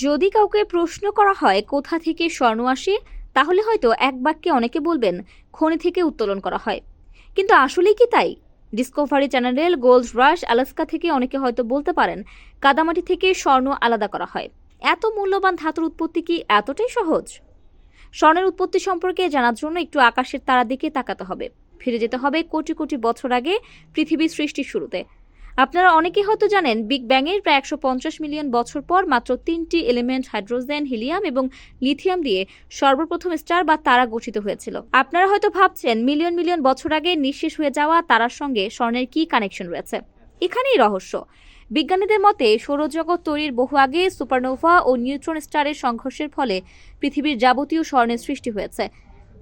যদি কাউকে প্রশ্ন করা হয় কোথা থেকে স্বর্ণ আসে, তাহলে হয়তো এক বাক্যে অনেকে বলবেন খনি থেকে উত্তোলন করা হয়। কিন্তু আসলেই কি তাই? ডিসকভারি চ্যানেলের গোল্ড রাশ আলাস্কা থেকে অনেকে হয়তো বলতে পারেন কাদামাটি থেকে স্বর্ণ আলাদা করা হয়। এত মূল্যবান ধাতুর উৎপত্তি কি এতটাই সহজ? স্বর্ণের উৎপত্তি সম্পর্কে জানার জন্য একটু আকাশের তারার দিকে তাকাতে হবে। ফিরে যেতে হবে কোটি কোটি বছর আগে, পৃথিবীর সৃষ্টির শুরুতে। আপনারা অনেকেই হয়তো জানেন বিগ ব্যাং এর প্রায় 150 মিলিয়ন বছর পর মাত্র 3টি এলিমেন্ট হাইড্রোজেন, হিলিয়াম এবং লিথিয়াম দিয়ে সর্বপ্রথম স্টার বা তারা গঠিত হয়েছিল। আপনারা হয়তো ভাবছেন মিলিয়ন মিলিয়ন বছর আগে নিঃশেষ হয়ে যাওয়া তারার সঙ্গে স্বর্ণের কি কানেকশন রয়েছে। এখানেই রহস্য। বিজ্ঞানীদের মতে সৌরজগৎ তৈরির বহু আগে সুপারনোভা ও নিউট্রন স্টারের সংঘর্ষের ফলে পৃথিবীর যাবতীয় স্বর্ণের সৃষ্টি হয়েছে।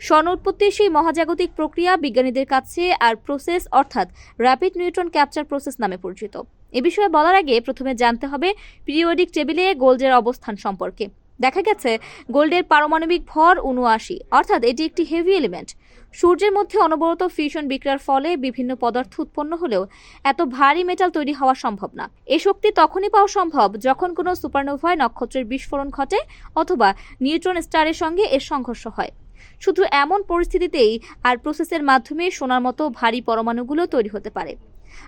স্বর্ণ উৎপত্তির সেই মহাজাগতিক প্রক্রিয়া বিজ্ঞানীদের কাছে আর প্রসেস অর্থাৎ র্যাপিড নিউট্রন ক্যাপচার প্রসেস নামে পরিচিত। এ বিষয়ে বলার আগে প্রথমে জানতে হবে পিরিয়ডিক টেবিলে গোল্ডের অবস্থান সম্পর্কে। দেখা গেছে গোল্ডের পারমাণবিক ভর 79, অর্থাৎ এটি একটি হেভি এলিমেন্ট। সূর্যের মধ্যে অনবরত ফিউশন বিক্রিয়ার ফলে বিভিন্ন পদার্থ উৎপন্ন হলেও এত ভারী মেটাল তৈরি হওয়া সম্ভব না। এই শক্তি তখনই পাওয়া সম্ভব যখন কোনো সুপারনোভায় নক্ষত্রের বিস্ফোরণ ঘটে অথবা নিউট্রন স্টারের সঙ্গে এর সংঘর্ষ হয়। শুধু এমন পরিস্থিতিতেই আর প্রসেসের মাধ্যমে সোনার মতো ভারী পরমাণুগুলো তৈরি হতে পারে।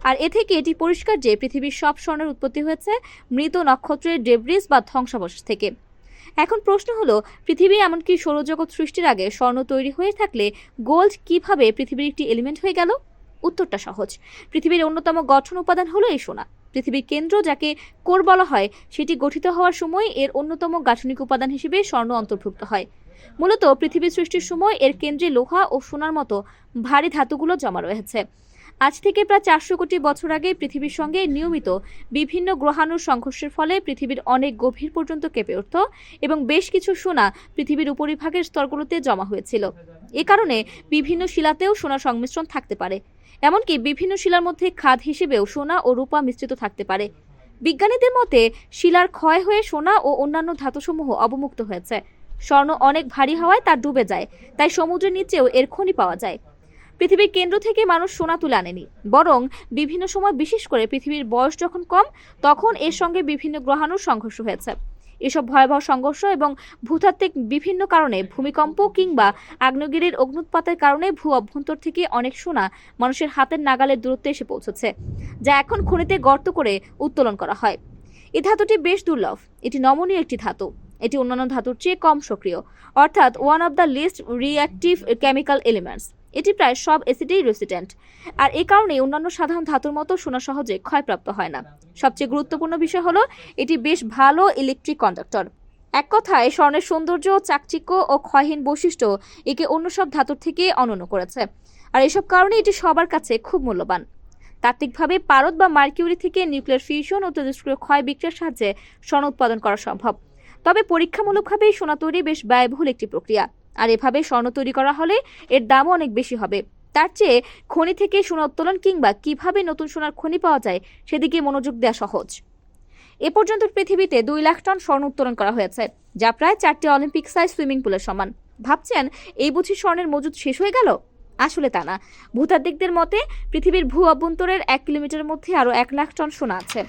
আর এ থেকে এটি পরিষ্কার যে পৃথিবীর সব স্বর্ণের উৎপত্তি হয়েছে মৃত নক্ষত্রের ডেব্রিস বা ধ্বংসাবশেষ থেকে। এখন প্রশ্ন হলো, পৃথিবী এমনকি সৌরজগৎ সৃষ্টির আগে স্বর্ণ তৈরি হয়ে থাকলে গোল্ড কিভাবে পৃথিবীর একটি এলিমেন্ট হয়ে গেল? উত্তরটা সহজ। পৃথিবীর অন্যতম গঠন উপাদান হলো এই সোনা। পৃথিবীর কেন্দ্র, যাকে কোর বলা হয়, সেটি গঠিত হওয়ার সময় এর অন্যতম গাঠনিক উপাদান হিসেবে স্বর্ণ অন্তর্ভুক্ত হয়। মূলত পৃথিবীর সৃষ্টির সময় এর কেন্দ্রে লোহা ও সোনার মতো ভারী ধাতুগুলো জমা রয়েছে। আজ থেকে প্রায় 400 কোটি বছর আগে পৃথিবীর সঙ্গে নিয়মিত বিভিন্ন গ্রহাণুর সংঘর্ষের ফলে পৃথিবীর অনেক গভীর পর্যন্ত কেঁপে উঠত এবং বেশ কিছু সোনা পৃথিবীর উপরিভাগের স্তরগুলোতে জমা হয়েছিল। এ কারণে বিভিন্ন শিলাতেও সোনা সংমিশ্রণ থাকতে পারে। এমনকি বিভিন্ন শিলার মধ্যে খাদ হিসেবেও সোনা ও রূপা মিশ্রিত থাকতে পারে। বিজ্ঞানীদের মতে শিলার ক্ষয় হয়ে সোনা ও অন্যান্য ধাতুসমূহ অবমুক্ত হয়েছে। স্বর্ণ অনেক ভারী হওয়ায় তা ডুবে যায়, তাই সমুদ্রের নিচেও এর খনি পাওয়া যায়। পৃথিবীর কেন্দ্র থেকে মানুষ সোনা তুলে আনেনি, বরং বিভিন্ন সময়, বিশেষ করে পৃথিবীর বয়স যখন কম, তখন এর সঙ্গে বিভিন্ন গ্রহাণুর সংঘর্ষ হয়েছে। এসব ভয়াবহ সংঘর্ষ এবং ভূতাত্ত্বিক বিভিন্ন কারণে, ভূমিকম্প কিংবা আগ্নেয়গিরির অগ্নুৎপাতের কারণে ভূ অভ্যন্তর থেকে অনেক সোনা মানুষের হাতের নাগালের দূরত্বে এসে পৌঁছেছে, যা এখন খনিতে গর্ত করে উত্তোলন করা হয়। এই ধাতুটি বেশ দুর্লভ। এটি নমনীয় একটি ধাতু। এটি অন্যান্য ধাতুর চেয়ে কম সক্রিয়, অর্থাৎ one of the list reactive chemical elements. এটি প্রায় সব অ্যাসিডেই রেসিস্ট্যান্ট, আর এই কারণে অন্যান্য সাধারণ ধাতুর মতো সোনা সহজে ক্ষয়প্রাপ্ত হয় না। সবচেয়ে গুরুত্বপূর্ণ বিষয় হলো এটি বেশ ভালো ইলেকট্রিক কন্ডাক্টর। এক কথায় স্বর্ণের সৌন্দর্য, চাকচিক্য ও ক্ষয়হীন বৈশিষ্ট্য একে অন্য সব ধাতুর থেকে অনন্য করেছে, আর এসব কারণে এটি সবার কাছে খুব মূল্যবান। তাত্ত্বিকভাবে পারদ বা মার্কিউরি থেকে নিউক্লিয়ার ফিউশন ও তেজস্ক্রিয় ক্ষয় বিক্রিয়ার সাহায্যে স্বর্ণ উৎপাদন করা সম্ভব। তবে পরীক্ষামূলকভাবেই সোনা তৈরি বেশ ব্যয়বহুল একটি প্রক্রিয়া, আর এভাবে স্বর্ণ তৈরি করা হলে এর দামও অনেক বেশি হবে। তার চেয়ে খনি থেকে সোনা উত্তোলন কিংবা কিভাবে নতুন সোনার খনি পাওয়া যায় সেদিকে মনোযোগ দেওয়া সহজ। এ পর্যন্ত পৃথিবীতে 2 লাখ টন স্বর্ণ উত্তোলন করা হয়েছে, যা প্রায় 4টি অলিম্পিক সাইজ সুইমিং পুলের সমান। ভাবছেন এই বুঝি স্বর্ণের মজুদ শেষ হয়ে গেল? আসলে তা না। ভূতাত্ত্বিকদের মতে পৃথিবীর ভূ অভ্যন্তরের 1 কিলোমিটারের মধ্যে আরো 1 লাখ টন সোনা আছে।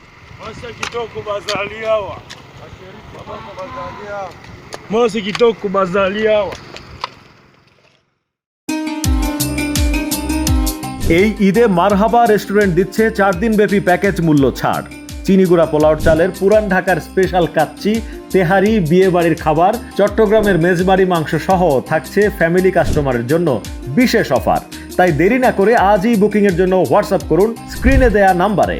এই ঈদে মারহাবা রেস্টুরেন্ট দিচ্ছে 4 দিন ব্যাপী প্যাকেজ মূল্য ছাড়। চিনিগুড়া পোলাওর চালের পুরান ঢাকার স্পেশাল কাচ্চি, তেহারি, বিয়ে বাড়ির খাবার, চট্টগ্রামের মেজবাড়ি মাংস সহ থাকছে ফ্যামিলি কাস্টমারের জন্য বিশেষ অফার। তাই দেরি না করে আজই বুকিংয়ের জন্য হোয়াটসঅ্যাপ করুন স্ক্রিনে দেয়া নাম্বারে।